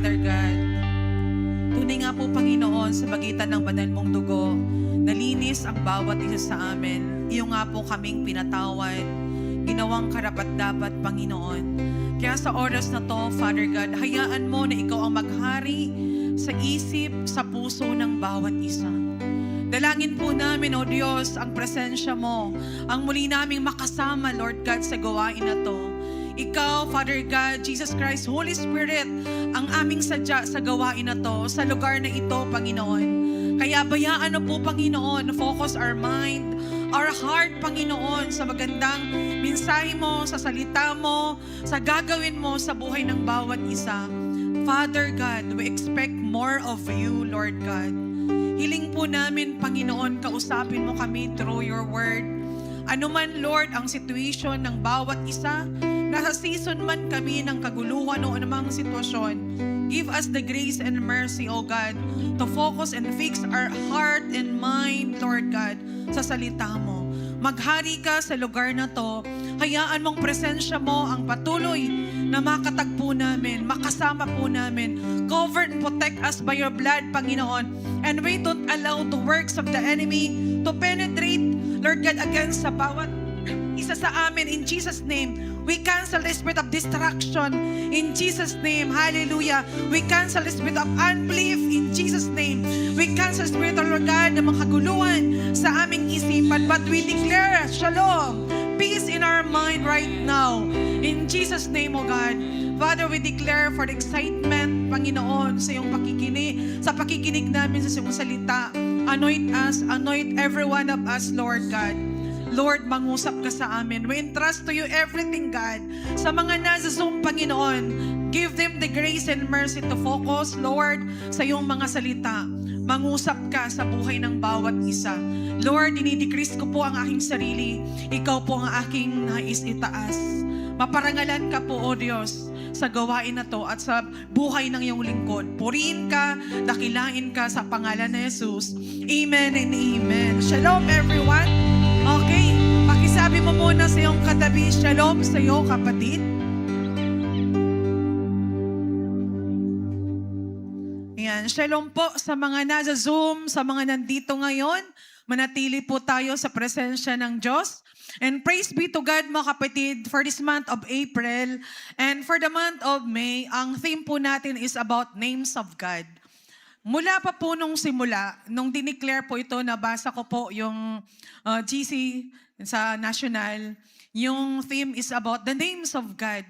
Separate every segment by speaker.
Speaker 1: Father God. Tunay nga po, Panginoon, sa pagitan ng banal mong dugo, nalinis ang bawat isa sa amin. Iyo nga po kaming pinatawad, ginawang karapat-dapat, Panginoon. Kaya sa oras na to, Father God, hayaan mo na ikaw ang maghari sa isip, sa puso ng bawat isa. Dalangin po namin, O Diyos, ang presensya mo, ang muli naming makasama, Lord God, sa gawain na to. Ikaw, Father God, Jesus Christ, Holy Spirit, ang aming sadya sa gawain na to, sa lugar na ito, Panginoon. Kaya bayaan na po, Panginoon, focus our mind, our heart, Panginoon, sa magandang mensahe mo, sa salita mo, sa gagawin mo sa buhay ng bawat isa. Father God, we expect more of you, Lord God. Hiling po namin, Panginoon, kausapin mo kami through your word. Ano man, Lord, ang situation ng bawat isa, nasa season man kami ng kaguluhan o anumang sitwasyon, give us the grace and mercy, O God, to focus and fix our heart and mind, Lord God, sa salita mo. Maghari ka sa lugar na to. Hayaan mong presensya mo ang patuloy na makatagpo namin, makasama po namin. Cover and protect us by your blood, Panginoon. And we don't allow the works of the enemy to penetrate, Lord God, against sa bawat isa sa amin. In Jesus' name, we cancel the spirit of distraction. In Jesus' name, hallelujah. We cancel the spirit of unbelief. In Jesus' name, we cancel the spirit of Lord God ng mga kaguluhan sa aming isipan. But we declare shalom, peace in our mind right now. In Jesus' name, O God. Father, we declare for the excitement, Panginoon, sa iyong pakikinig, sa pakikinig namin sa iyong salita. Anoint us, anoint every one of us, Lord God. Lord, mangusap ka sa amin. We entrust to you everything, God. Sa mga nasa Zoom, Panginoon, give them the grace and mercy to focus, Lord, sa iyong mga salita. Mangusap ka sa buhay ng bawat isa. Lord, dinidecrease ko po ang aking sarili. Ikaw po ang aking nais itaas. Maparangalan ka po, O Diyos, sa gawain na to at sa buhay ng iyong lingkod. Purihin ka, dakilain ka sa pangalan ni Jesus. Amen and amen. Shalom, everyone. Okay, pakisabi mo muna sa iyong katabi, shalom sa iyo, kapatid. Ayan, shalom po sa mga nasa Zoom, sa mga nandito ngayon. Manatili po tayo sa presensya ng Diyos. And praise be to God, mga kapatid, for this month of April and for the month of May, ang theme po natin is about names of God. Mula pa po nung simula, nung dineclare po ito, nabasa ko po yung GC sa National, yung theme is about the names of God.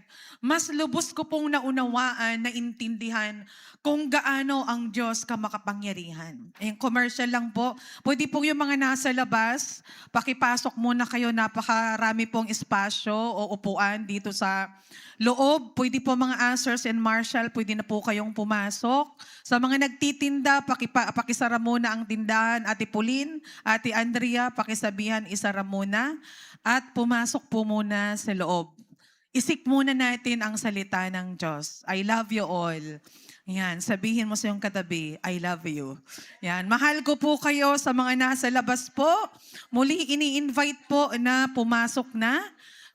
Speaker 1: Mas lubos ko pong naunawaan, naintindihan kung gaano ang Diyos kamakapangyarihan. Yung commercial lang po. Pwede po yung mga nasa labas, pakipasok muna kayo, napakarami pong espasyo o upuan dito sa loob. Pwede po mga ushers and marshal, pwede na po kayong pumasok. Sa mga nagtitinda, pakisara muna ang tindahan. Ate Pauline, Ate Andrea, pakisabihan, isara muna. At pumasok po muna sa loob. Isik muna natin ang salita ng Diyos. I love you all. Yan, sabihin mo sa iyong katabi, I love you. Yan, mahal ko po kayo sa mga nasa labas po. Muli, ini-invite po na pumasok na.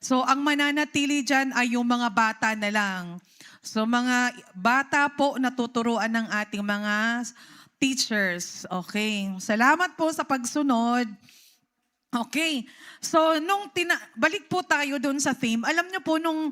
Speaker 1: So, ang mananatili dyan ay yung mga bata na lang. So, mga bata po natuturuan ng ating mga teachers. Okay, salamat po sa pagsunod. Okay, so balik po tayo doon sa theme. Alam niyo po, nung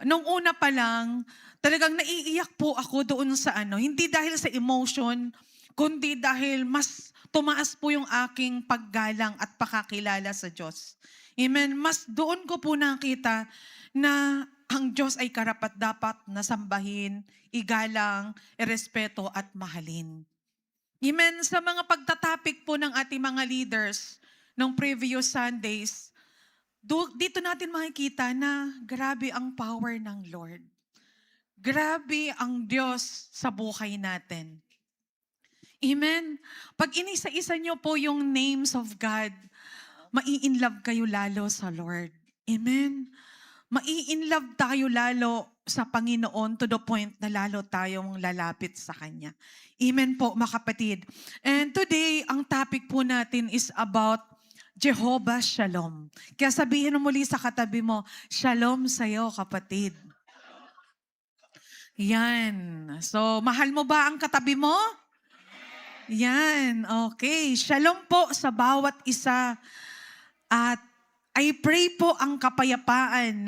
Speaker 1: una pa lang, talagang naiiyak po ako doon sa hindi dahil sa emotion, kundi dahil mas tumaas po yung aking paggalang at pakakilala sa Diyos. Amen. Mas doon ko po nakita na ang Diyos ay karapat-dapat na sambahin, igalang, irespeto at mahalin. Amen. Sa mga pagtatapik po ng ating mga leaders ng previous Sundays, dito natin makikita na grabe ang power ng Lord. Grabe ang Diyos sa buhay natin. Amen. Pag inisa-isa niyo po yung names of God, mai-inlove kayo lalo sa Lord. Amen. Mai-inlove tayo lalo sa Panginoon to the point na lalo tayong lalapit sa Kanya. Amen po, mga kapatid. And today, ang topic po natin is about Jehovah Shalom. Kaya sabihin mo muli sa katabi mo, Shalom sa'yo, kapatid. Yan. So, mahal mo ba ang katabi mo? Yan. Okay. Shalom po sa bawat isa. At I pray po ang kapayapaan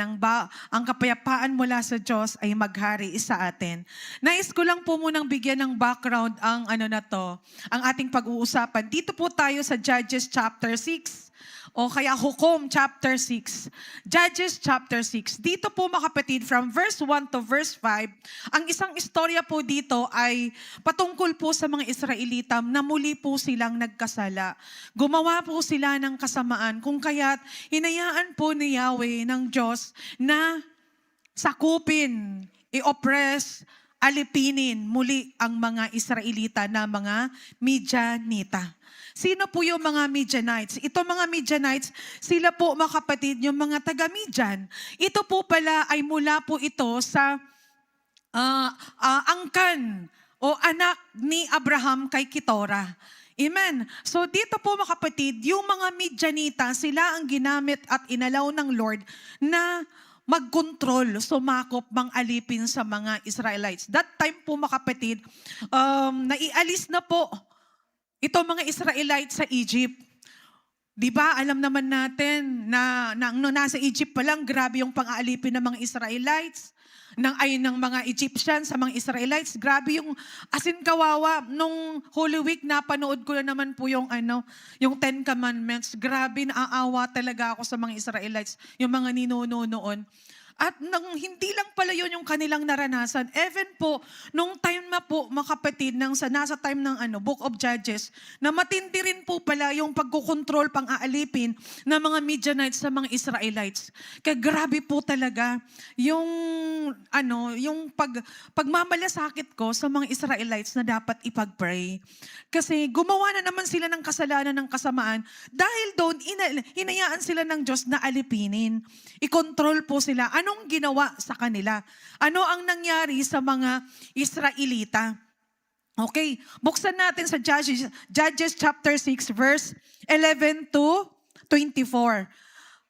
Speaker 1: ang kapayapaan mula sa Diyos ay maghari sa atin. Nais ko lang po munang bigyan ng background ang ang ating pag-uusapan. Dito po tayo sa Judges chapter 6 o kaya Hukom chapter 6. Judges chapter 6. Dito po mga kapatid, from verse 1 to verse 5, ang isang istorya po dito ay patungkol po sa mga Israelita na muli po silang nagkasala. Gumawa po sila ng kasamaan kung kaya't hinayaan po ni Yahweh ng Diyos na sakupin, i-oppress, alipinin muli ang mga Israelita na mga Midianita. Sino po yung mga Midianites? Ito mga Midianites, sila po mga kapatid, yung mga taga-Midian. Ito po pala ay mula po ito sa angkan o anak ni Abraham kay Ketura. Amen. So dito po mga kapatid, yung mga Midianita, sila ang ginamit at inalaw ng Lord na magkontrol, sumakop, alipin sa mga Israelites. That time po mga kapatid, naialis na po ito mga Israelites sa Egypt. Di ba, alam naman natin na nung nasa Egypt pa lang, grabe yung pang-aalipin ng mga Israelites, ng mga Egyptians sa mga Israelites. Grabe yung asin kawawa. Nung Holy Week, napanood ko na naman po yung Ten Commandments. Grabe, naaawa talaga ako sa mga Israelites, yung mga ninuno noon. At hindi lang pala yun yung kanilang naranasan. Even po, nung time na po, mga kapatid, nasa time ng Book of Judges, na matindi rin po pala yung pagkukontrol, pang-aalipin ng mga Midianites sa mga Israelites. Kaya grabe po talaga yung pagmamalasakit ko sa mga Israelites na dapat ipag-pray. Kasi gumawa na naman sila ng kasalanan, ng kasamaan, dahil doon, hinayaan sila ng Diyos na alipinin. I-control po sila. Anong ginawa sa kanila? Ano ang nangyari sa mga Israelita? Okay, buksan natin sa Judges chapter 6 verse 11 to 24.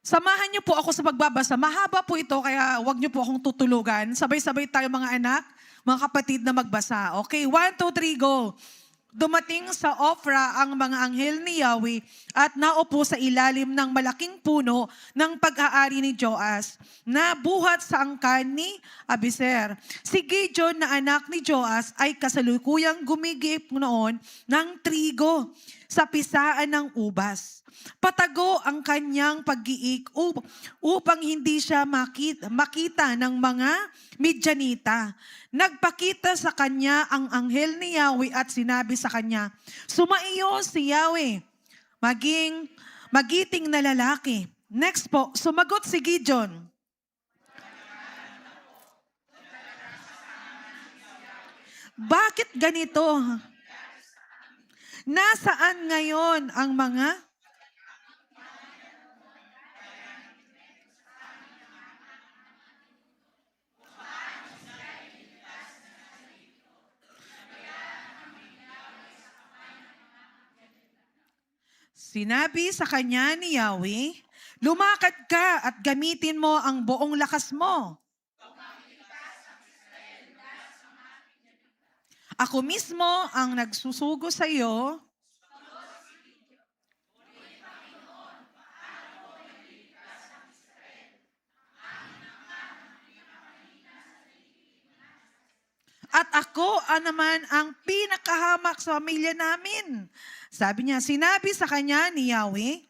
Speaker 1: Samahan niyo po ako sa pagbabasa. Mahaba po ito, kaya wag niyo po akong tutulugan. Sabay-sabay tayo mga anak, mga kapatid na magbasa. Okay, 1, 2, 3, go. Dumating sa Ofra ang mga anghel ni Yahweh at naupo sa ilalim ng malaking puno ng pag-aari ni Joas na buhat sa angkan ni Abiser. Si Gideon na anak ni Joas ay kasalukuyang gumigip noon ng trigo sa pisaan ng ubas. Patago ang kanyang pag-iik upang hindi siya makita ng mga Midianita. Nagpakita sa kanya ang anghel ni Yahweh at sinabi sa kanya, "Sumaiyo si Yahweh, magiting na lalaki." Next po, sumagot si Gideon, "Bakit ganito? Nasaan ngayon ang mga..." Sinabi sa kanya ni Yahweh, "Lumakad ka at gamitin mo ang buong lakas mo. Ako mismo ang nagsusugo sa iyo." At ako naman ang pinakahamak sa pamilya namin. Sabi niya, sinabi sa kanya ni Yahweh,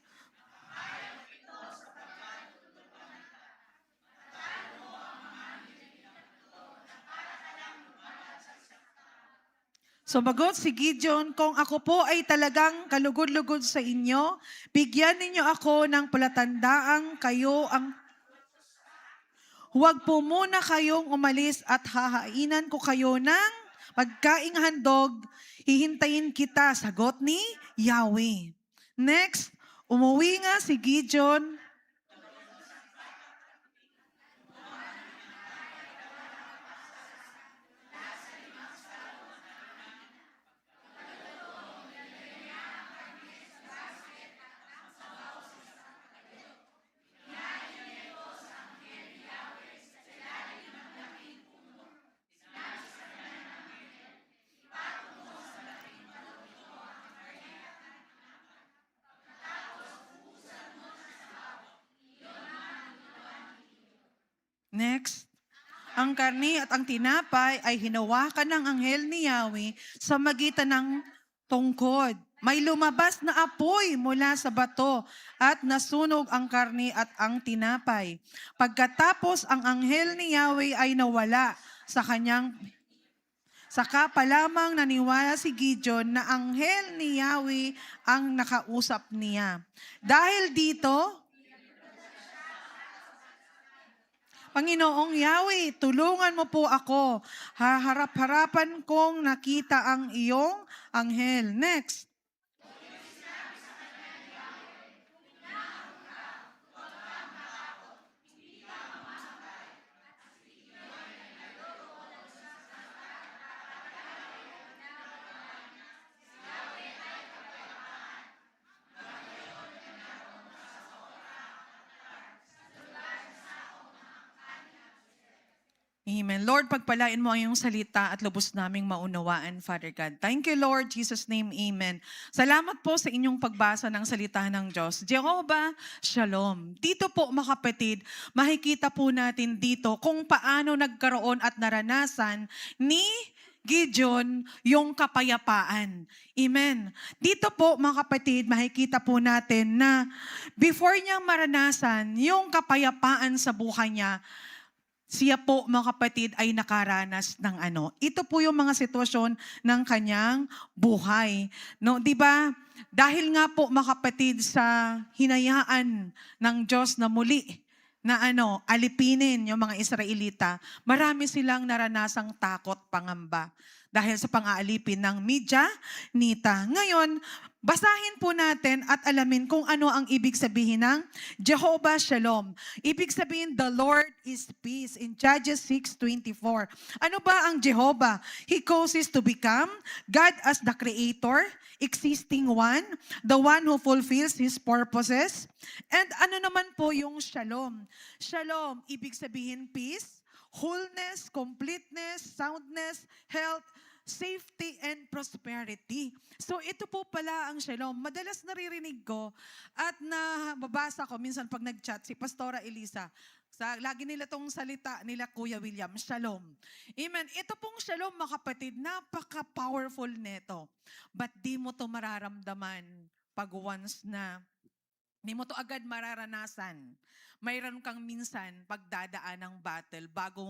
Speaker 1: sumagot si Gideon, "Kung ako po ay talagang kalugod-lugod sa inyo, bigyan ninyo ako ng palatandaang kayo ang... Huwag po muna kayong umalis at hahainan ko kayo ng pagkaing handog. Hihintayin kita," sagot ni Yahweh. Next, umuwi nga si Gideon. Ang karni at ang tinapay ay hinawakan ng anghel ni Yahweh sa magitan ng tungkod. May lumabas na apoy mula sa bato at nasunog ang karni at ang tinapay. Pagkatapos ang anghel ni Yahweh ay nawala sa kanyang. Saka pa lamang naniwala si Gideon na anghel ni Yahweh ang nakausap niya. Dahil dito, Panginoong Yahweh, tulungan mo po ako. Haharap-harapan kong nakita ang iyong anghel. Next. Amen. Lord, pagpalain mo ang iyong salita at lubos naming maunawaan, Father God. Thank you, Lord. Jesus' name, amen. Salamat po sa inyong pagbasa ng salita ng Diyos. Jehovah, Shalom. Dito po, mga kapatid, makikita po natin dito kung paano nagkaroon at naranasan ni Gideon yung kapayapaan. Amen. Dito po, mga kapatid, makikita po natin na before niya maranasan yung kapayapaan sa buhay niya, siya po, mga kapatid, ay nakaranas ng ano. Ito po yung mga sitwasyon ng kanyang buhay. No, 'di ba? Dahil nga po, mga kapatid, sa hinayaan ng Diyos na muli na alipinin yung mga Israelita, marami silang naranasang takot, pangamba dahil sa pang-aalipin ng Midianita. Ngayon, basahin po natin at alamin kung ano ang ibig sabihin ng Jehovah Shalom. Ibig sabihin, the Lord is peace in Judges 6:24. Ano ba ang Jehovah? He causes to become God as the creator, existing one, the one who fulfills His purposes. And ano naman po yung Shalom? Shalom, ibig sabihin peace, wholeness, completeness, soundness, health, safety, and prosperity. So ito po pala ang Shalom. Madalas naririnig ko at nababasa ko minsan pag nag-chat si Pastora Elisa. Lagi nila tong salita nila Kuya William, Shalom. Amen. Ito pong Shalom, mga kapatid, napaka-powerful neto. But di mo to mararamdaman pag once na di mo to agad mararanasan. Mayroon kang minsan pagdadaan ng battle bago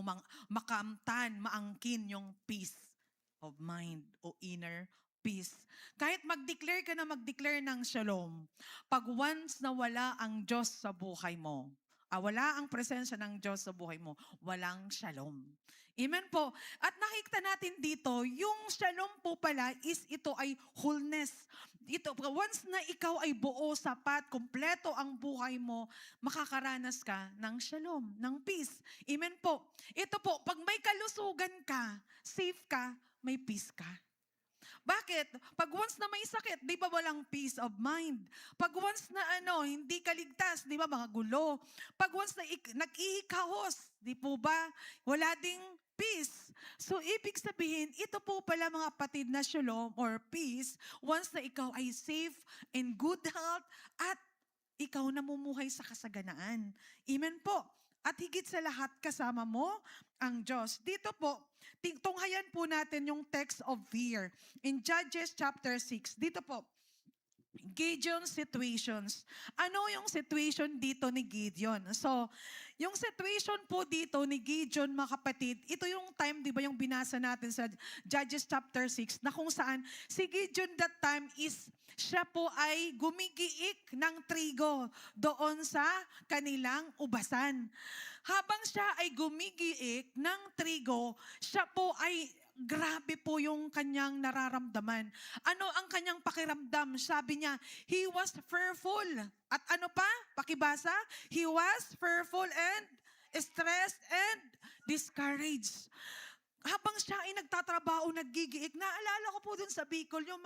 Speaker 1: makamtan, maangkin yung peace of mind o inner peace. Kahit mag-declare ka na mag-declare ng shalom, pag once na wala ang Diyos sa buhay mo, wala ang presensya ng Diyos sa buhay mo, walang shalom. Amen po. At nakikita natin dito, yung shalom po pala is ito ay wholeness. Ito, once na ikaw ay buo, sapat, kumpleto ang buhay mo, makakaranas ka ng shalom, ng peace. Amen po. Ito po, pag may kalusugan ka, safe ka, may peace ka. Bakit? Pag once na may sakit, di ba walang peace of mind? Pag once na hindi ka ligtas, di ba mga gulo? Pag once na nag-iikahos, di po ba? Wala ding peace. So, ibig sabihin, ito po pala, mga kapatid, na shalom or peace, once na ikaw ay safe and good health at ikaw namumuhay sa kasaganaan. Amen po. At higit sa lahat, kasama mo ang Diyos. Dito po, tunghayan po natin yung text of fear. In Judges chapter 6, dito po, Gideon's situations. Ano yung situation dito ni Gideon? So, yung situation po dito ni Gideon, mga kapatid, ito yung time, di ba, yung binasa natin sa Judges chapter 6, na kung saan si Gideon that time is, siya po ay gumigiik ng trigo doon sa kanilang ubasan. Habang siya ay gumigiik ng trigo, siya po ay grabe po yung kanyang nararamdaman. Ano ang kanyang pakiramdam? Sabi niya, he was fearful. At ano pa? Pakibasa? He was fearful and stressed and discouraged. habang siya ay nagtatrabaho, naggigiik, naalala ko po dun sa Bicol, yung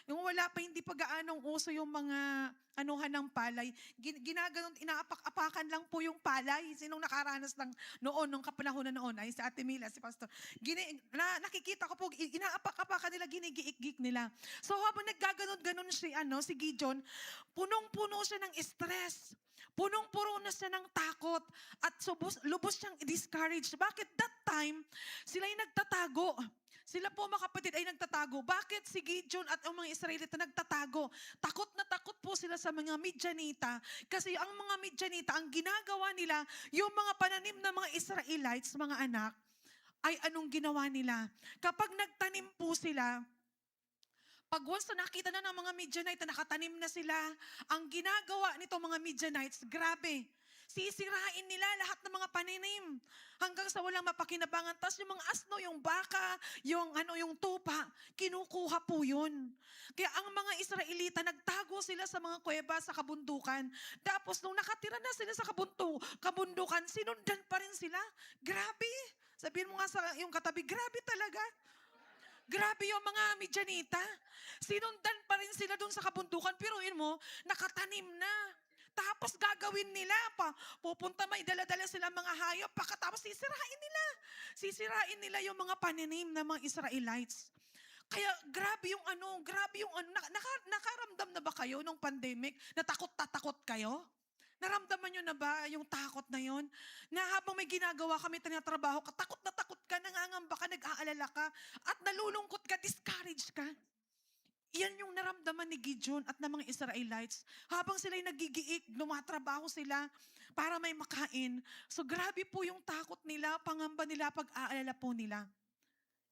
Speaker 1: wala pa, hindi pa gaanong uso yung mga anuhan ng palay. Ginaganon, inaapak-apakan lang po yung palay. Sinong nakaranas ng noon, nung kapanahon na noon, ay si Ate Mila, si Pastor. Nakikita ko po, inaapak-apakan nila, ginigiik-giik nila. So habang naggaganon-ganon si Gideon, punong-puno siya ng stress. Punong-puno na siya ng takot at lubos siyang discouraged. Bakit that time, sila ay nagtatago. Sila po mga kapatid ay nagtatago. Bakit si Gideon at ang mga Israelita nagtatago? Takot na takot po sila sa mga Midianita. Kasi ang mga Midianita, ang ginagawa nila, yung mga pananim ng mga Israelites, mga anak, ay anong ginawa nila? Kapag nagtanim po sila, pag once na nakita na ng mga Midianite na nakatanim na sila, ang ginagawa nito mga Midianites, grabe, sisirain nila lahat ng mga paninim hanggang sa walang mapakinabangan. Tapos yung mga asno, yung baka, yung tupa, kinukuha po yun. Kaya ang mga Israelita, nagtago sila sa mga kuweba sa kabundukan. Tapos nung nakatira na sila sa kabundukan, sinundan pa rin sila. Grabe. Sabihin mo nga sa yung katabi, grabe talaga. Grabe yung mga Midianita. Sinundan pa rin sila dun sa kabundukan. Pero yun mo, nakatanim na. Tapos gagawin nila pa. Pupunta, may dala-dala sila mga hayop. Pagkatapos sisirain nila. Sisirain nila yung mga paninim ng mga Israelites. Kaya grabe yung nakaramdam na ba kayo nung pandemic? Natakot kayo? Naramdaman nyo na ba yung takot na yon? Na habang may ginagawa kami, tinatrabaho ka, takot na takot ka, nangangamba ka, nag-aalala ka, at nalulungkot ka, discouraged ka. Iyan yung naramdaman ni Gideon at ng mga Israelites. Habang sila'y nagigiik, lumatrabaho sila para may makain. So grabe po yung takot nila, pangamba nila, pag-aalala po nila.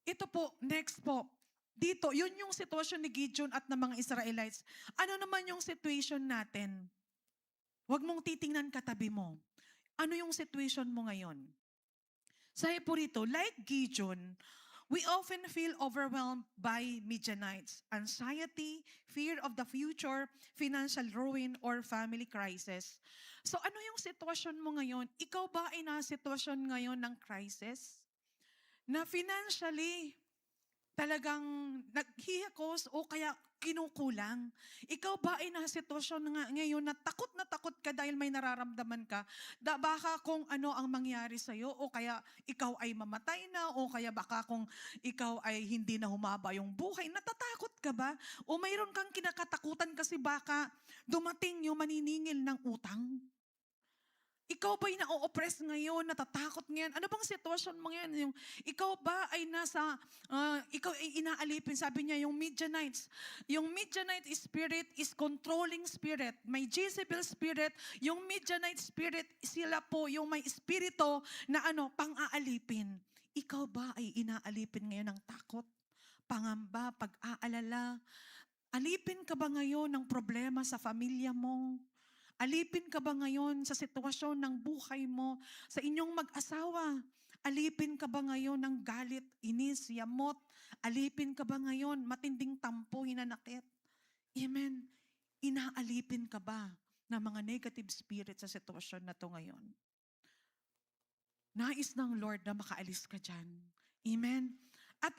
Speaker 1: Ito po, next po. Dito, yun yung sitwasyon ni Gideon at ng mga Israelites. Ano naman yung situation natin? Huwag mong titingnan katabi mo. Ano yung situation mo ngayon? Sabi po rito, like Gideon, we often feel overwhelmed by Midianites, anxiety, fear of the future, financial ruin, or family crisis. So ano yung sitwasyon mo ngayon? Ikaw ba ay nasa sitwasyon ngayon ng crisis? Na financially, talagang naghihikos o kaya kinukulang. Ikaw ba ay nasa sitwasyon ngayon na takot ka dahil may nararamdaman ka? Baka kung ano ang mangyari sa'yo o kaya ikaw ay mamatay na o kaya baka kung ikaw ay hindi na humaba yung buhay. Natatakot ka ba? O mayroon kang kinakatakutan kasi baka dumating yung maniningil ng utang? Ikaw ba'y na-oppress ngayon, natatakot ngayon? Ano bang sitwasyon mo ngayon? Ikaw ba ay ikaw ay inaalipin? Sabi niya, yung Midianite spirit is controlling spirit. May Jezebel spirit, yung Midianite spirit, sila po yung may espiritu na pang-aalipin. Ikaw ba ay inaalipin ngayon ng takot, pangamba, pag-aalala? Alipin ka ba ngayon ng problema sa pamilya mo? Alipin ka ba ngayon sa sitwasyon ng buhay mo, sa inyong mag-asawa? Alipin ka ba ngayon ng galit, inis, yamot? Alipin ka ba ngayon matinding tampo, hinanakit? Amen. Inaalipin ka ba ng mga negative spirit sa sitwasyon na to ngayon? Nais ng Lord na makaalis ka dyan. Amen. At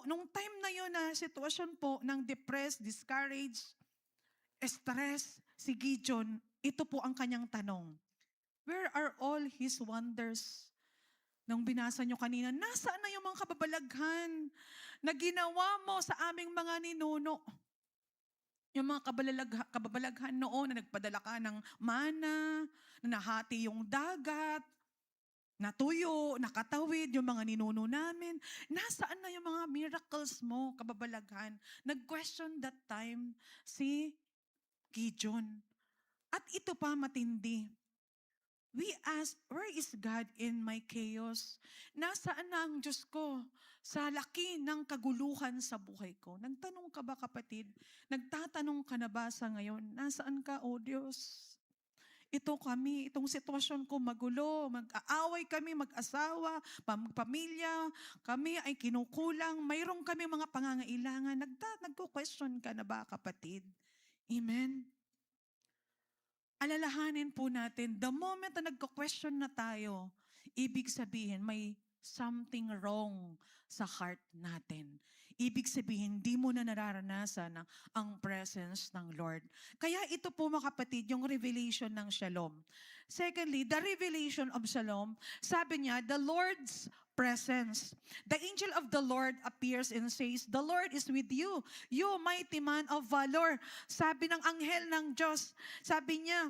Speaker 1: nung time na yun na sitwasyon po ng depressed, discouraged, stress, si Gideon, ito po ang kanyang tanong. Where are all his wonders? Nung binasa nyo kanina, nasaan na yung mga kababalaghan na ginawa mo sa aming mga ninuno? Yung mga kababalaghan noon na nagpadala ka ng mana, na nahati yung dagat, natuyo, nakatawid, yung mga ninuno namin. Nasaan na yung mga miracles mo, kababalaghan? Nag-question that time si Gideon. At ito pa matindi. We ask, where is God in my chaos? Nasaan na ang Diyos ko sa laki ng kaguluhan sa buhay ko? Nagtanong ka ba kapatid? Nagtatanong ka na ba sa ngayon? Nasaan ka, O Diyos? Itong sitwasyon ko magulo, mag-aaway kami, mag-asawa, pamilya, kami ay kinukulang, mayroong kami mga pangangailangan. Nagko-question ka na ba kapatid? Amen? Alalahanin po natin, the moment na nagko-question na tayo, ibig sabihin may something wrong sa heart natin. Ibig sabihin, hindi mo na nararanasan ang presence ng Lord. Kaya ito po mga kapatid, yung revelation ng Shalom. Secondly, the revelation of Shalom, sabi niya, the Lord's presence. The angel of the Lord appears and says, the Lord is with you, you mighty man of valor. Sabi ng anghel ng Diyos, sabi niya,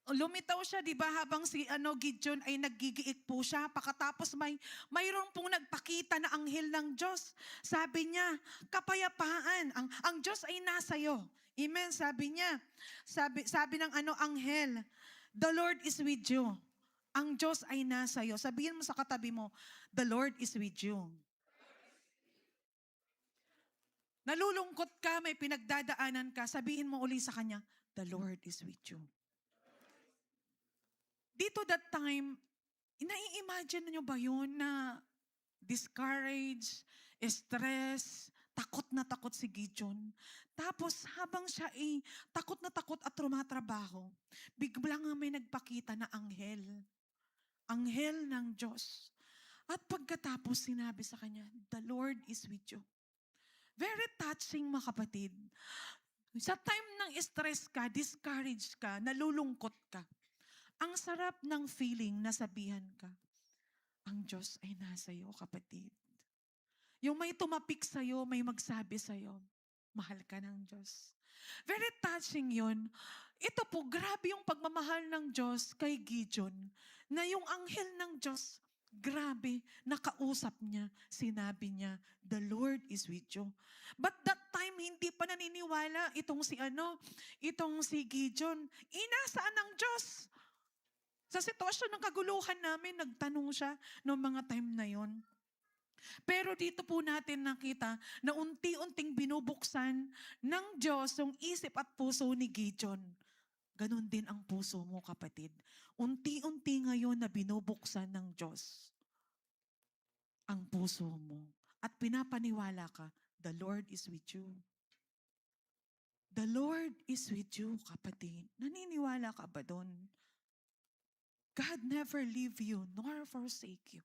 Speaker 1: lumitaw siya, di ba, habang si Gideon ay naggigiik po siya. Pagkatapos mayroon pong nagpakita na anghel ng Diyos. Sabi niya, kapayapaan, ang Diyos ay nasa iyo. Amen, sabi niya. Sabi ng anghel, the Lord is with you. Ang Diyos ay nasa iyo. Sabihin mo sa katabi mo, the Lord is with you. Nalulungkot ka, may pinagdadaanan ka, sabihin mo uli sa kanya, the Lord is with you. Dito that time, nai-imagine nyo ba yun na discouraged, stress, takot na takot si Gideon. Tapos habang siya ay takot na takot at tumatrabaho, biglang nga may nagpakita na anghel. Anghel ng Diyos. At pagkatapos sinabi sa kanya, the Lord is with you. Very touching mga kapatid. Sa time ng stress ka, discouraged ka, nalulungkot ka, ang sarap ng feeling na sabihan ka, ang Diyos ay nasa iyo, kapatid. Yung may tumapik sa'yo, may magsabi sa'yo, mahal ka ng Diyos. Very touching yun. Ito po, grabe yung pagmamahal ng Diyos kay Gideon, na yung anghel ng Diyos, grabe, nakausap niya, sinabi niya, the Lord is with you. But that time, hindi pa naniniwala itong si Gideon. Inasaan ng Diyos? Sa sitwasyon ng kaguluhan namin, nagtanong siya noong mga time na yon. Pero dito po natin nakita na unti-unting binubuksan ng Diyos yung isip at puso ni Gideon. Ganon din ang puso mo, kapatid. Unti-unti ngayon na binubuksan ng Diyos ang puso mo. At pinapaniwala ka, the Lord is with you. The Lord is with you, kapatid. Naniniwala ka ba doon? God never leave you nor forsake you.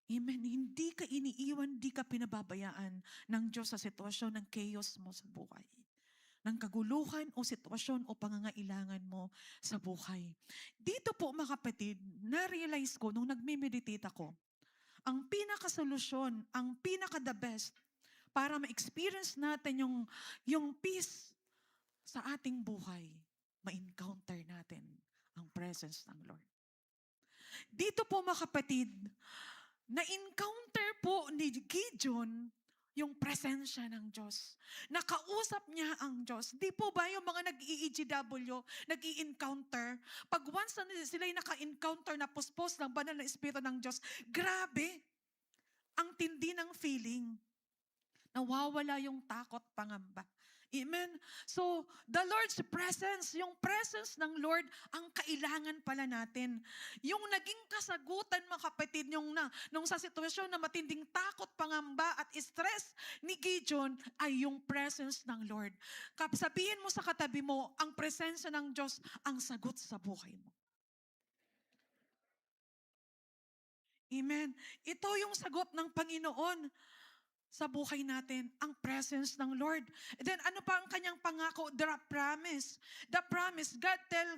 Speaker 1: Amen. Hindi ka iniiwan, hindi ka pinababayaan ng Diyos sa sitwasyon ng chaos mo sa buhay. Ng kaguluhan o sitwasyon o pangangailangan mo sa buhay. Dito po mga kapatid, na-realize ko nung nagme-meditate ako, ang pinakasolusyon, ang pinaka-the best para ma-experience natin yung peace sa ating buhay, ma-encounter natin ang presence ng Lord. Dito po mga kapatid, na-encounter po ni Gideon yung presensya ng Diyos. Nakausap niya ang Diyos. Di po ba yung mga nag-EEGW, nag-i-encounter? Pag once na sila'y naka-encounter na puspos ng banal na Espiritu ng Diyos, grabe, ang tindi ng feeling. Nawawala yung takot, pangamba. Amen? So, the Lord's presence, yung presence ng Lord, ang kailangan pala natin. Yung naging kasagutan, mga kapatid, nung sa sitwasyon na matinding takot, pangamba, at stress ni Gideon, ay yung presence ng Lord. Sabihin mo sa katabi mo, ang presensya ng Diyos, ang sagot sa buhay mo. Amen? Ito yung sagot ng Panginoon sa buhay natin, ang presence ng Lord. And then ano pa ang kanyang pangako? The promise. The promise. God tell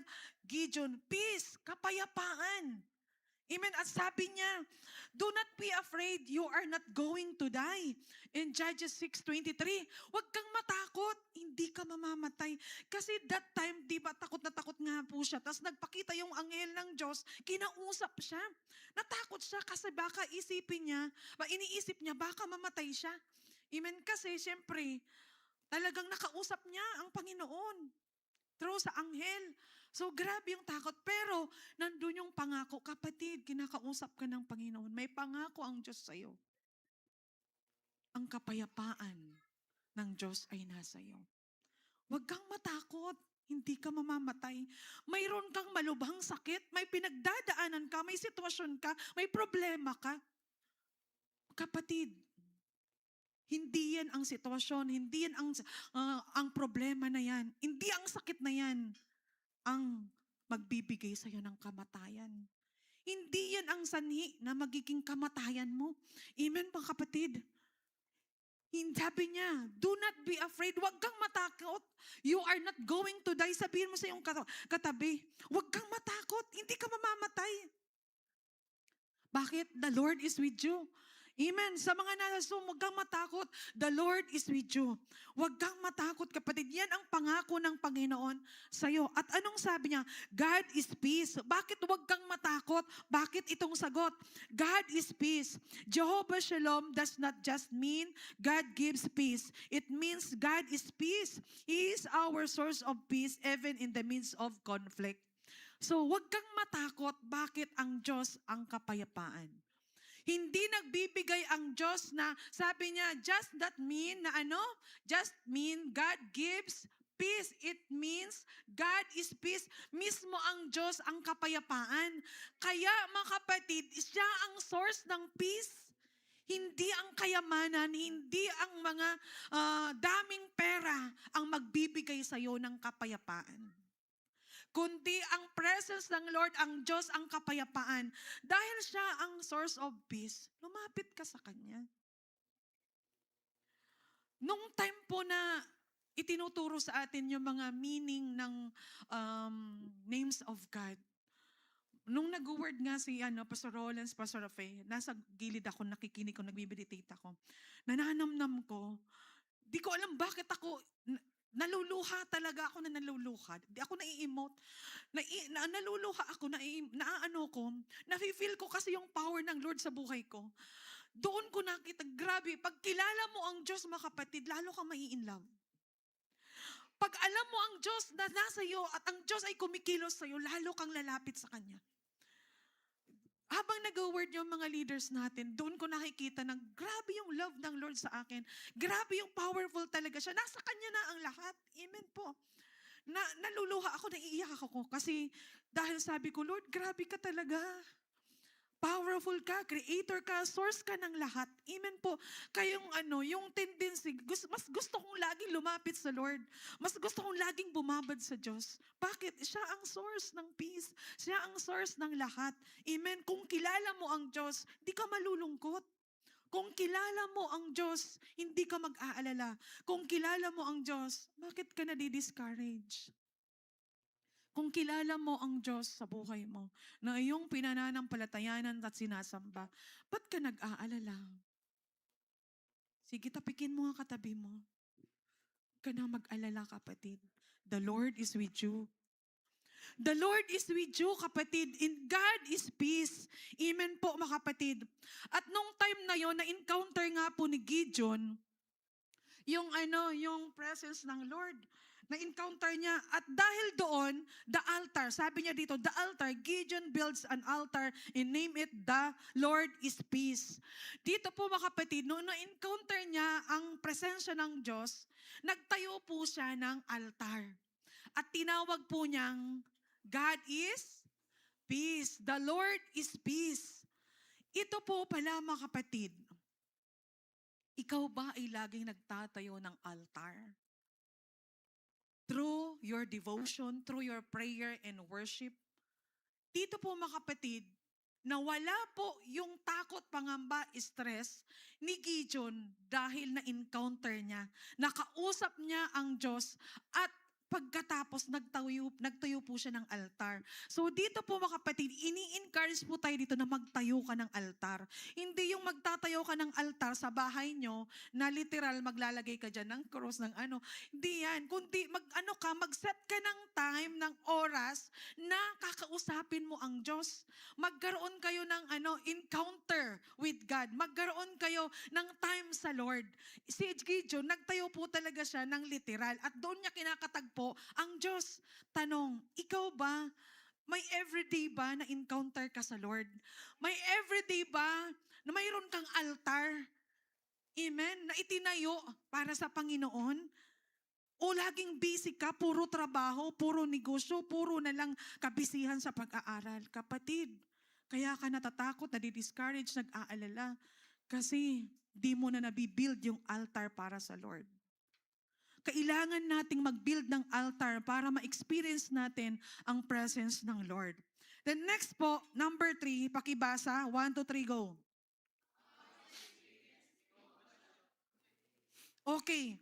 Speaker 1: Gideon, peace, kapayapaan. Amen. At sabi niya, do not be afraid, you are not going to die. In Judges 6:23, huwag kang matakot, hindi ka mamamatay. Kasi that time, di ba, takot na takot nga po siya. Tapos nagpakita yung anghel ng Diyos, kinausap siya. Natakot siya kasi baka iniisip niya, baka mamatay siya. Amen. Kasi siyempre, talagang nakausap niya ang Panginoon. Through sa anghel. So, grabe yung takot. Pero, nandun yung pangako. Kapatid, kinakausap ka ng Panginoon. May pangako ang Diyos sa'yo. Ang kapayapaan ng Diyos ay nasa iyo. Huwag kang matakot. Hindi ka mamamatay. Mayroon kang malubhang sakit. May pinagdadaanan ka. May sitwasyon ka. May problema ka. Kapatid, hindi yan ang sitwasyon, hindi yan ang problema na yan, hindi ang sakit na yan ang magbibigay sa iyo ng kamatayan. Hindi yan ang sanhi na magiging kamatayan mo. Amen, mga kapatid. Sabi niya, do not be afraid. Huwag kang matakot. You are not going to die. Sabihin mo sa iyong katabi, huwag kang matakot. Hindi ka mamamatay. Bakit? The Lord is with you. Amen. Sa mga nasa huwag kang matakot. The Lord is with you. Huwag kang matakot, kapatid. Yan ang pangako ng Panginoon sa iyo. At anong sabi niya? God is peace. Bakit huwag kang matakot? Bakit itong sagot? God is peace. Jehovah Shalom does not just mean God gives peace. It means God is peace. He is our source of peace even in the midst of conflict. So, huwag kang matakot. Bakit ang Diyos ang kapayapaan? Hindi nagbibigay ang Diyos na, sabi niya, just that mean na ano? Just mean God gives peace. It means God is peace. Mismo ang Diyos ang kapayapaan. Kaya mga kapatid, siya ang source ng peace. Hindi ang kayamanan, hindi ang mga daming pera ang magbibigay sa iyo ng kapayapaan. Kundi ang presence ng Lord, ang Diyos, ang kapayapaan. Dahil siya ang source of peace, lumapit ka sa Kanya. Nung time po na itinuturo sa atin yung mga meaning ng names of God, nung nag-word nga si Pastor Rollins, Pastor Rafael, nasa gilid ako, nakikinig ko, nagbibilitate ako, nananamnam ko, di ko alam bakit ako, naluluha talaga ako na naluluha. Di ako nai-emote. Naluluha ako, naano ko, nafe-feel ko kasi yung power ng Lord sa buhay ko. Doon ko nakita, grabe, pag kilala mo ang Diyos, mga kapatid, lalo kang mai-inlove. Pag alam mo ang Diyos na nasa iyo at ang Diyos ay kumikilos sa iyo, lalo kang lalapit sa Kanya. Habang nag-word yung mga leaders natin, doon ko nakikita na grabe yung love ng Lord sa akin. Grabe yung powerful talaga siya. Nasa Kanya na ang lahat. Amen po. Naluluha ako, naiiyak ako kasi dahil sabi ko, Lord, grabe ka talaga. Powerful ka, creator ka, source ka ng lahat. Amen po. Kayong yung tendency, mas gusto kong laging lumapit sa Lord. Mas gusto kong laging bumabad sa Diyos. Bakit? Siya ang source ng peace. Siya ang source ng lahat. Amen. Kung kilala mo ang Diyos, di ka malulungkot. Kung kilala mo ang Diyos, hindi ka mag-aalala. Kung kilala mo ang Diyos, bakit ka nadi-discourage? Kung kilala mo ang Diyos sa buhay mo, na iyong pinananampalatayanan at sinasamba, ba't ka nag-aalala? Sige, tapikin mo ang katabi mo. Huwag ka na mag-alala, kapatid. The Lord is with you. The Lord is with you, kapatid. In God is peace. Amen po, mga kapatid. At nung time na yon, na-encounter nga po ni Gideon, yung presence ng Lord. Na-encounter niya. At dahil doon, the altar, sabi niya dito, the altar, Gideon builds an altar and name it, the Lord is peace. Dito po, mga kapatid, noong na-encounter niya ang presensya ng Diyos, nagtayo po siya ng altar. At tinawag po niyang, God is peace. The Lord is peace. Ito po pala, mga kapatid, ikaw ba ay laging nagtatayo ng altar? Through your devotion, through your prayer and worship. Dito po, mga kapatid, nawala po yung takot, pangamba, stress ni Gideon dahil na-encounter niya. Nakausap niya ang Diyos at pagkatapos nagtayo po siya ng altar. So dito po, mga kapatid, ini-encourage po tayo dito na magtayo ka ng altar. Hindi yung magtatayo ka ng altar sa bahay nyo na literal maglalagay ka dyan ng cross, ng ano. Hindi yan. Kundi mag-set ka ng time, ng oras na kakausapin mo ang Diyos. Magkaroon kayo ng encounter with God. Magkaroon kayo ng time sa Lord. Si Gideon, nagtayo po talaga siya ng literal at doon niya kinakatagpo ang Diyos. Tanong, ikaw ba, may everyday ba na encounter ka sa Lord? May everyday ba na mayroon kang altar? Amen? Na itinayo para sa Panginoon? O laging busy ka, puro trabaho, puro negosyo, puro na lang kabisihan sa pag-aaral? Kapatid, kaya ka natatakot, nadi-discourage, nag-aalala. Kasi di mo na nabibuild yung altar para sa Lord. Kailangan nating mag-build ng altar para ma-experience natin ang presence ng Lord.
Speaker 2: Then next po, number 3, pakibasa. 1, 2, 3, go. Okay.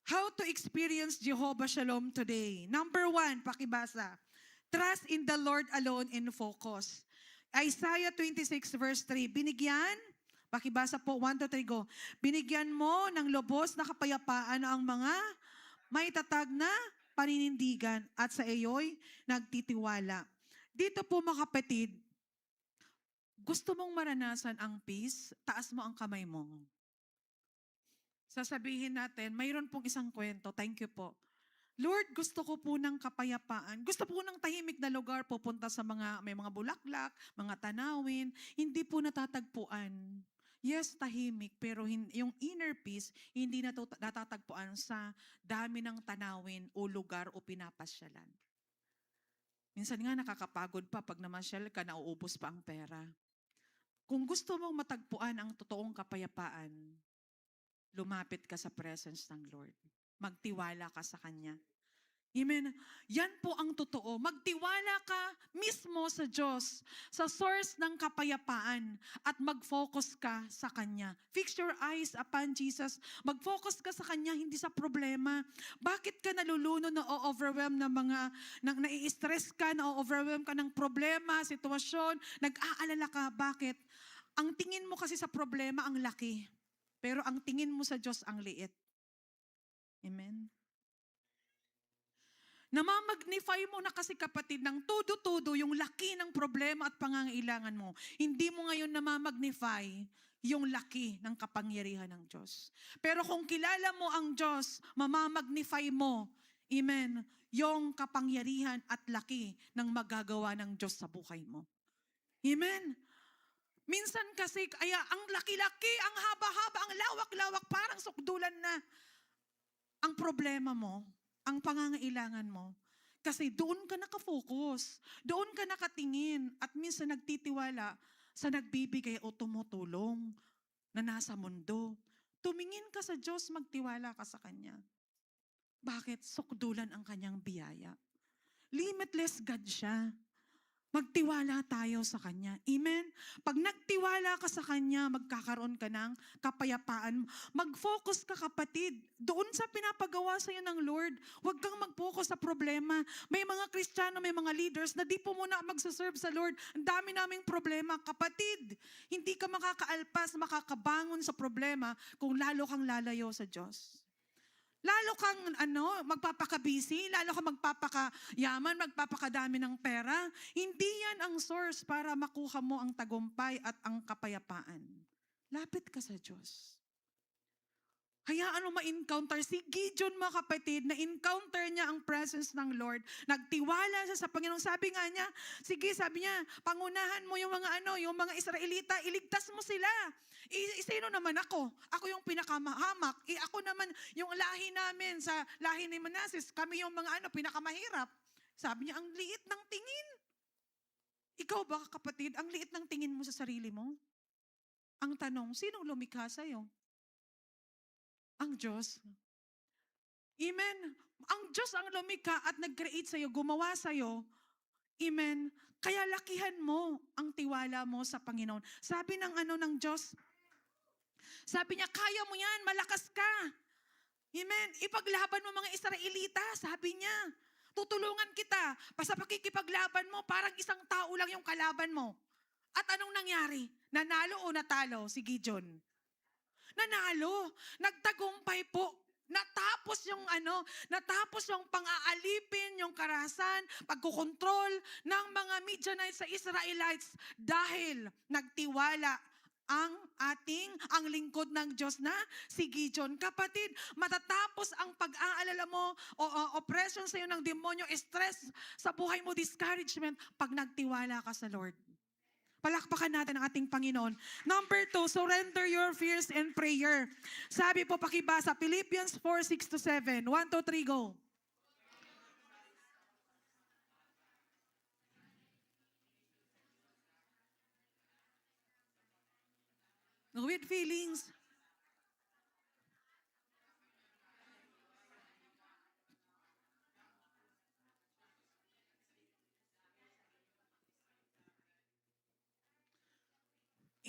Speaker 2: How to experience Jehovah Shalom today? Number 1, pakibasa. Trust in the Lord alone and focus. Isaiah 26 verse 3, binigyan, pakibasa po, 1, 2, 3, go. Binigyan mo ng lubos na kapayapaan ang mga may tatag na paninindigan at sa iyo'y nagtitiwala. Dito po mga kapatid, gusto mong maranasan ang peace, taas mo ang kamay mo. Sasabihin natin, mayroon pong isang kwento, thank you po. Lord, gusto ko po ng kapayapaan. Gusto po ng tahimik na lugar, pupunta sa may mga bulaklak, mga tanawin. Hindi po natatagpuan. Yes, tahimik, pero yung inner peace, hindi natatagpuan sa dami ng tanawin o lugar o pinapasyalan. Minsan nga nakakapagod pa pag namasyal ka, nauubos pa ang pera. Kung gusto mong matagpuan ang totoong kapayapaan, lumapit ka sa presence ng Lord. Magtiwala ka sa Kanya. Amen. Yan po ang totoo. Magtiwala ka mismo sa Diyos, sa source ng kapayapaan, at mag-focus ka sa Kanya. Fix your eyes upon Jesus. Mag-focus ka sa Kanya, hindi sa problema. Bakit ka naluluno na o-overwhelm ng nai-stress ka, na o-overwhelm ka ng problema, sitwasyon, nag-aalala ka? Bakit? Ang tingin mo kasi sa problema ang laki, pero ang tingin mo sa Diyos ang liit. Amen. Namamagnify mo na kasi kapatid ng todo-todo yung laki ng problema at pangangailangan mo. Hindi mo ngayon namamagnify yung laki ng kapangyarihan ng Diyos. Pero kung kilala mo ang Diyos, mamamagnify mo, amen, yung kapangyarihan at laki ng magagawa ng Diyos sa buhay mo. Amen. Minsan kasi, kaya ang laki-laki, ang haba-haba, ang lawak-lawak, parang sukdulan na ang problema mo, ang pangangailangan mo. Kasi doon ka nakafocus, doon ka nakatingin, at minsan nagtitiwala sa nagbibigay o tumutulong na nasa mundo. Tumingin ka sa Diyos, magtiwala ka sa Kanya. Bakit? Sukdulan ang Kanyang biyaya. Limitless God siya. Magtiwala tayo sa Kanya. Amen? Pag nagtiwala ka sa Kanya, magkakaroon ka ng kapayapaan. Mag-focus ka, kapatid, doon sa pinapagawa sa iyo ng Lord. Huwag kang mag-focus sa problema. May mga Kristiyano, may mga leaders na di po muna magsaserve sa Lord. Ang dami naming problema. Kapatid, hindi ka makakaalpas, makakabangon sa problema kung lalo kang lalayo sa Diyos. Lalo kang magpapaka-busy, lalo kang magpapakayaman, magpapakadami ng pera. Hindi yan ang source para makuha mo ang tagumpay at ang kapayapaan. Lapit ka sa Diyos. Hayaan mo ma-encounter si Gideon, mga kapatid, na-encounter niya ang presence ng Lord. Nagtiwala siya sa Panginoon. Sabi nga niya, sige, sabi niya, pangunahan mo yung mga Israelita, iligtas mo sila. Sino naman ako? Ako yung pinakamahamak. Ako naman yung lahi namin sa lahi ni Manasseh. Kami yung mga pinakamahirap. Sabi niya, ang liit ng tingin. Ikaw ba, kapatid, ang liit ng tingin mo sa sarili mo? Ang tanong, sinong lumikha sa'yo? Ang Diyos. Amen. Ang Diyos ang lumikha at nag-create sa'yo, gumawa sa'yo. Amen. Kaya lakihan mo ang tiwala mo sa Panginoon. Sabi ng Diyos, sabi niya, kaya mo yan, malakas ka. Amen. Ipaglaban mo mga Israelita, sabi niya. Tutulungan kita. Sa pakikipaglaban mo, parang isang tao lang yung kalaban mo. At anong nangyari? Nanalo o natalo si Gideon? Nanalo. Nagtagumpay po. Natapos yung pang-aalipin, yung karahasan, pagkukontrol ng mga Midianites sa Israelites dahil nagtiwala ang lingkod ng Diyos na si Gideon. Kapatid, matatapos ang pag-aalala mo o oppression sa iyo ng demonyo, stress sa buhay mo, discouragement, pag nagtiwala ka sa Lord. Palakpakan natin ang ating Panginoon. Number 2, surrender your fears and prayer. Sabi po, pakibasa, Philippians 4:6-7. 1, 2, 3, go. With feelings.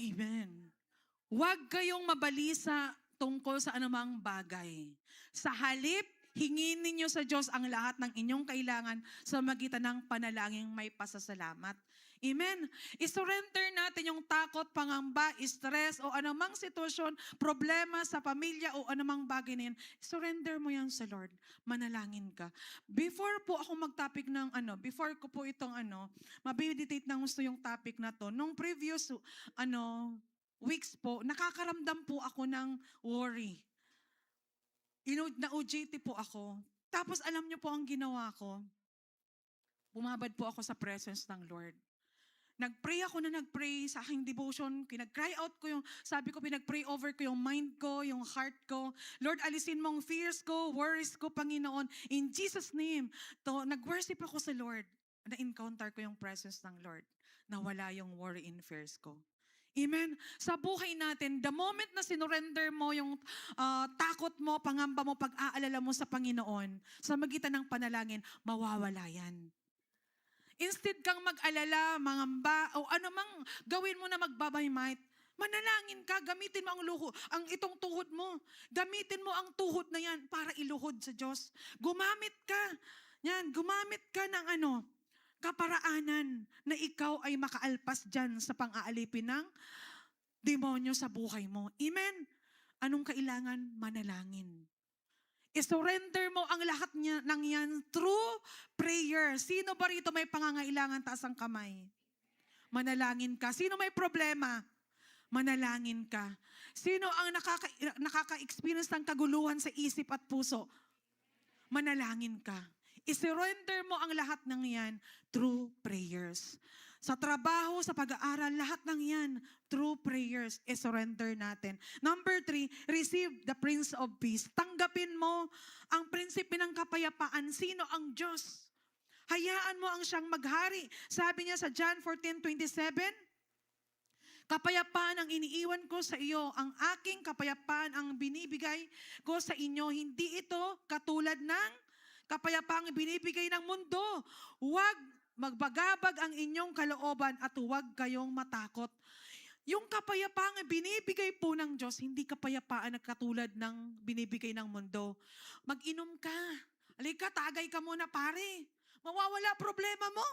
Speaker 2: Amen. Huwag kayong mabalisa tungkol sa anumang bagay. Sa halip, hingin ninyo sa Diyos ang lahat ng inyong kailangan sa magitan ng panalangin may pasasalamat. Amen. I-surrender natin yung takot, pangamba, stress, o anumang sitwasyon, problema sa pamilya o anumang bagay na yan. Surrender mo yan sa Lord. Manalangin ka. Before po ako mag-topic ng before ko po itong mabimiditate ng gusto yung topic na to, nung previous weeks po, nakakaramdam po ako ng worry. Na-OJT po ako. Tapos alam niyo po ang ginawa ko. Bumabad po ako sa presence ng Lord. Nag-pray sa aking devotion. Pinag-cry out ko yung, sabi ko, pinag-pray over ko yung mind ko, yung heart ko. Lord, alisin mong fears ko, worries ko, Panginoon. In Jesus' name, nag-worship ako sa Lord. Na-encounter ko yung presence ng Lord. Nawala yung worry and fears ko. Amen. Sa buhay natin, the moment na sinurrender mo yung takot mo, pangamba mo, pag-aalala mo sa Panginoon, sa magitan ng panalangin, mawawala yan. Instead kang mag-alala, mangamba, o anumang gawin mo na magbabaymite, manalangin ka, gamitin mo ang itong tuhod mo. Gamitin mo ang tuhod na yan para iluhod sa Diyos. Gumamit ka ng kaparaanan na ikaw ay makaalpas dyan sa pang-aalipin ng demonyo sa buhay mo. Amen? Anong kailangan? Manalangin. I-surrender mo ang lahat ng yan through prayer. Sino ba rito may pangangailangan? Taas ang kamay. Manalangin ka. Sino may problema? Manalangin ka. Sino ang nakaka-experience ng kaguluhan sa isip at puso? Manalangin ka. I-surrender mo ang lahat ng yan through prayers. Sa trabaho, sa pag-aaral, lahat ng yan through prayers, i-surrender natin. Number 3, receive the Prince of Peace. Tanggapin mo ang prinsipe ng kapayapaan. Sino ang Diyos? Hayaan mo ang siyang maghari. Sabi niya sa John 14:27, kapayapaan ang iniiwan ko sa iyo, ang aking kapayapaan ang binibigay ko sa inyo. Hindi ito katulad ng kapayapaang binibigay ng mundo. Huwag magbagabag ang inyong kalooban at huwag kayong matakot. Yung kapayapaang binibigay po ng Diyos, hindi kapayapaan na katulad ng binibigay ng mundo. Mag-inom ka. Halika, tagay ka muna pare. Mawawala problema mo.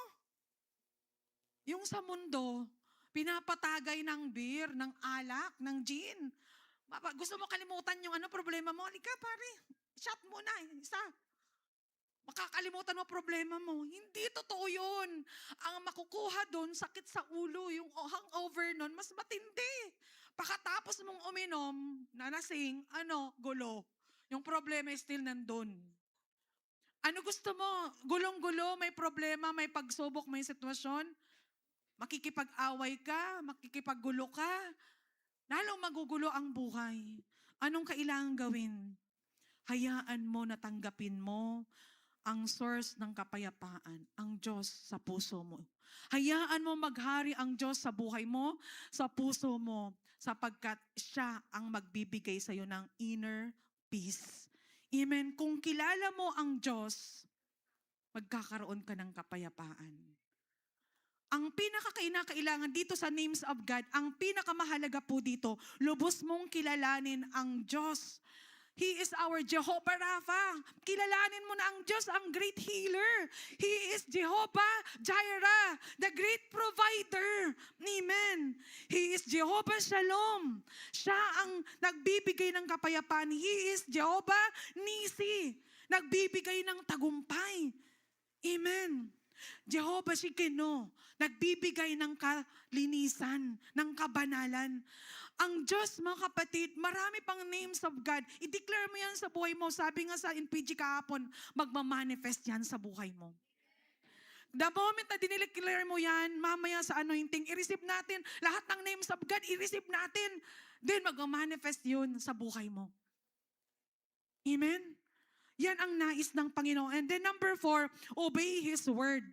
Speaker 2: Yung sa mundo, pinapatagay ng beer, ng alak, ng gin. Gusto mo kalimutan yung problema mo? Halika pare, shot muna. Isa. Makakalimutan mo problema mo. Hindi totoo yun. Ang makukuha doon, sakit sa ulo, yung hangover nun, mas matindi. Pakatapos mong uminom, nalasing, gulo. Yung problema is still nandun. Ano gusto mo? Gulong-gulo, may problema, may pagsubok, may sitwasyon? Makikipag-away ka, makikipaggulo ka, lalong magugulo ang buhay. Anong kailangan gawin? Hayaan mo na tanggapin mo ang source ng kapayapaan, ang Diyos sa puso mo. Hayaan mo maghari ang Diyos sa buhay mo, sa puso mo, sapagkat siya ang magbibigay sa iyo ng inner peace. Amen. Kung kilala mo ang Diyos, magkakaroon ka ng kapayapaan. Ang pinakakailangan dito sa names of God, ang pinakamahalaga po dito, lubos mong kilalanin ang Diyos. He is our Jehovah Rapha. Kilalanin mo na ang Diyos, ang great healer. He is Jehovah Jireh, the great provider. Amen. He is Jehovah Shalom. Siya ang nagbibigay ng kapayapaan. He is Jehovah Nisi, nagbibigay ng tagumpay. Amen. Jehovah Shikeno, nagbibigay ng kalinisan, ng kabanalan. Ang Diyos, mga kapatid, marami pang names of God. I-declare mo yan sa buhay mo. Sabi nga sa NPG kahapon, magmamanifest yan sa buhay mo. The moment na dineclare mo yan, mamaya sa anointing, i-receive natin. Lahat ng names of God, i-receive natin. Then magmamanifest yun sa buhay mo. Amen? Yan ang nais ng Panginoon. And then number 4, obey His word.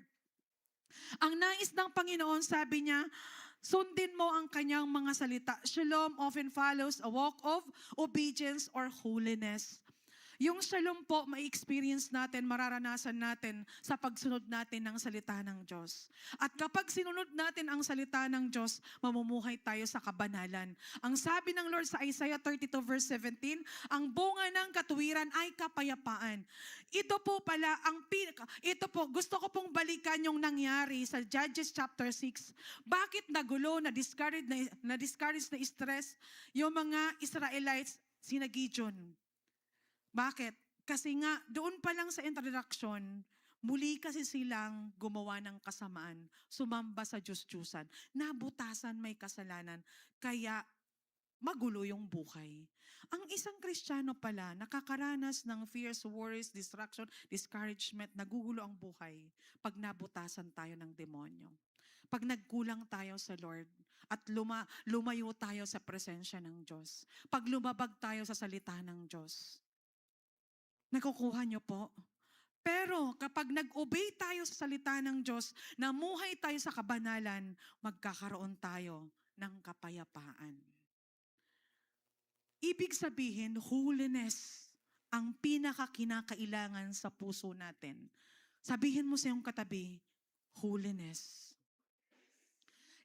Speaker 2: Ang nais ng Panginoon, sabi niya, sundin mo ang kanyang mga salita. Shalom often follows a walk of obedience or holiness. Yung shalom po, ma-experience natin, mararanasan natin sa pagsunod natin ng salita ng Diyos. At kapag sinunod natin ang salita ng Diyos, mamumuhay tayo sa kabanalan. Ang sabi ng Lord sa Isaiah 32 verse 17, ang bunga ng katuwiran ay kapayapaan. Ito po pala, ito po, gusto ko pong balikan yung nangyari sa Judges chapter 6. Bakit nagulo, na-discourage na stress yung mga Israelites, sina Gideon? Bakit? Kasi nga, doon pa lang sa introduction, muli kasi silang gumawa ng kasamaan, sumamba sa Diyos-Diyusan, nabutasan, may kasalanan, kaya magulo yung buhay. Ang isang Kristiyano pala, nakakaranas ng fears, worries, distraction, discouragement, nagugulo ang buhay pag nabutasan tayo ng demonyo. Pag nagkulang tayo sa Lord at lumayo tayo sa presensya ng Diyos. Pag lumabag tayo sa salita ng Diyos. Nakukuha niyo po? Pero kapag nag-obey tayo sa salita ng Diyos, namuhay tayo sa kabanalan, magkakaroon tayo ng kapayapaan. Ibig sabihin, holiness ang pinakakinakailangan sa puso natin. Sabihin mo sa iyong katabi, holiness.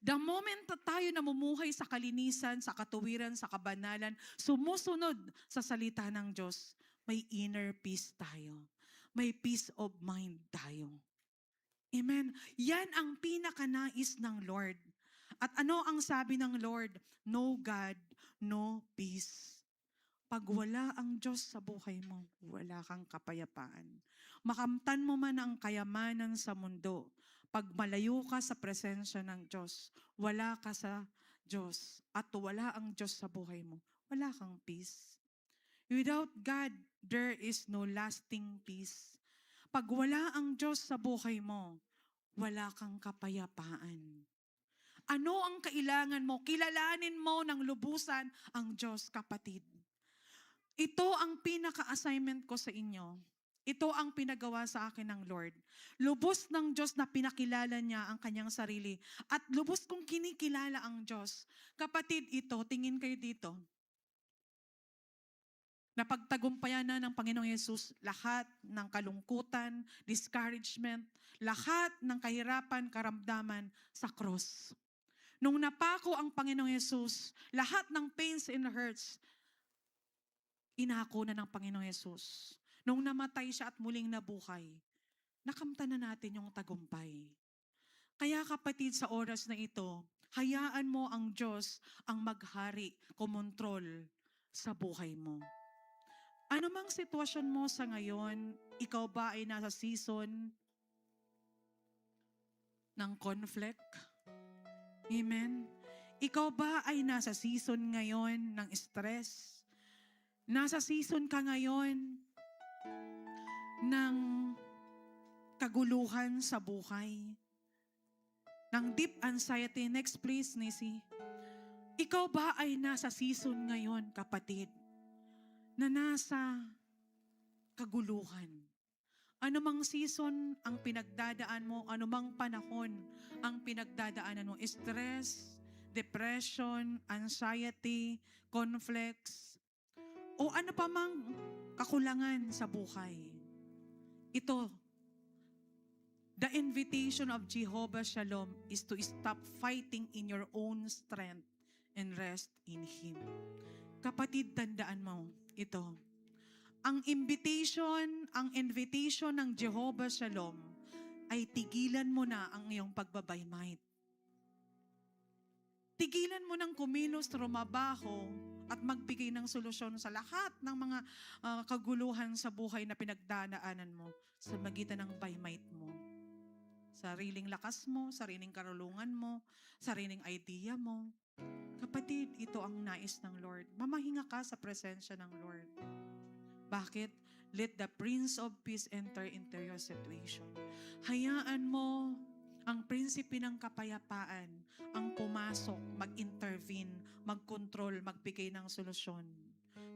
Speaker 2: The moment na tayo namumuhay sa kalinisan, sa katuwiran, sa kabanalan, sumusunod sa salita ng Diyos, may inner peace tayo. May peace of mind tayo. Amen. Yan ang pinakanais ng Lord. At ano ang sabi ng Lord? No God, no peace. Pag wala ang Diyos sa buhay mo, wala kang kapayapaan. Makamtan mo man ang kayamanan sa mundo, pag malayo ka sa presensya ng Diyos, wala ka sa Diyos, at wala ang Diyos sa buhay mo, wala kang peace. Without God, there is no lasting peace. Pag wala ang Diyos sa buhay mo, wala kang kapayapaan. Ano ang kailangan mo? Kilalanin mo ng lubusan ang Diyos, kapatid. Ito ang pinaka-assignment ko sa inyo. Ito ang pinagawa sa akin ng Lord. Lubos ng Diyos na pinakilala niya ang kanyang sarili. At lubos kong kinikilala ang Diyos. Kapatid, ito, tingin kayo dito. Napagtagumpayan na ng Panginoong Yesus lahat ng kalungkutan, discouragement, lahat ng kahirapan, karamdaman sa cross. Nung napako ang Panginoong Yesus, lahat ng pains and hurts, inako na ng Panginoong Yesus. Nung namatay siya at muling nabuhay, nakamtan na natin yung tagumpay. Kaya kapatid, sa oras na ito, hayaan mo ang Diyos ang maghari, kumontrol sa buhay mo. Ano mang sitwasyon mo sa ngayon, ikaw ba ay nasa season ng conflict? Amen? Ikaw ba ay nasa season ngayon ng stress? Nasa season ka ngayon ng kaguluhan sa buhay? Ng deep anxiety? Next please, Nisi. Ikaw ba ay nasa season ngayon, kapatid, na nasa kaguluhan? Anumang season ang pinagdadaan mo, anumang panahon ang pinagdadaanan mo, stress, depression, anxiety, conflicts, o ano pa mang kakulangan sa buhay. Ito, the invitation of Jehovah Shalom is to stop fighting in your own strength and rest in Him. Kapatid, tandaan mo ito. Ang invitation ng Jehovah Shalom ay tigilan mo na ang iyong pagbabaymait. Tigilan mo ng kumilos, trumabaho, at magbigay ng solusyon sa lahat ng mga kaguluhan sa buhay na pinagdadaanan mo sa magitan ng baymait mo. Sariling lakas mo, sariling karulungan mo, sariling idea mo. Kapatid, ito ang nais ng Lord. Mamahinga ka sa presensya ng Lord. Bakit? Let the Prince of Peace enter into your situation. Hayaan mo ang prinsipe ng kapayapaan ang pumasok, mag-intervene, mag-control, magbigay ng solusyon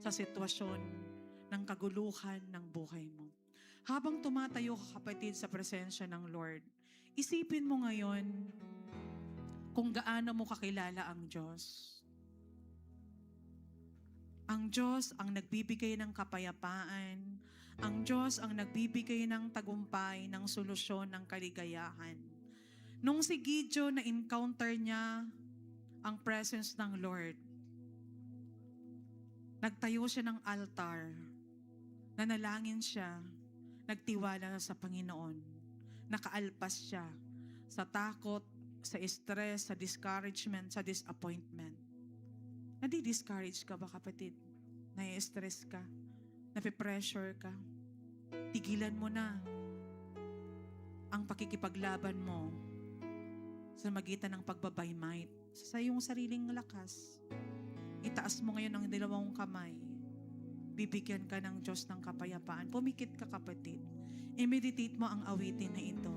Speaker 2: sa sitwasyon ng kaguluhan ng buhay mo. Habang tumatayo ka, kapatid, sa presensya ng Lord, isipin mo ngayon kung gaano mo kakilala ang Diyos. Ang Diyos ang nagbibigay ng kapayapaan. Ang Diyos ang nagbibigay ng tagumpay, ng solusyon, ng kaligayahan. Nung si Gideon na-encounter niya ang presence ng Lord, nagtayo siya ng altar, nanalangin siya, nagtiwala sa Panginoon, nakaalpas siya sa takot, sa stress, sa discouragement, sa disappointment. Nadi-discourage ka ba, kapatid? Nai-stress ka? Nape-pressure ka? Tigilan mo na ang pakikipaglaban mo sa magitan ng pagbabaymite sa iyong sariling lakas. Itaas mo ngayon ang dalawang kamay. Bibigyan ka ng Diyos ng kapayapaan. Pumikit ka, kapatid. I-meditate mo ang awitin na ito.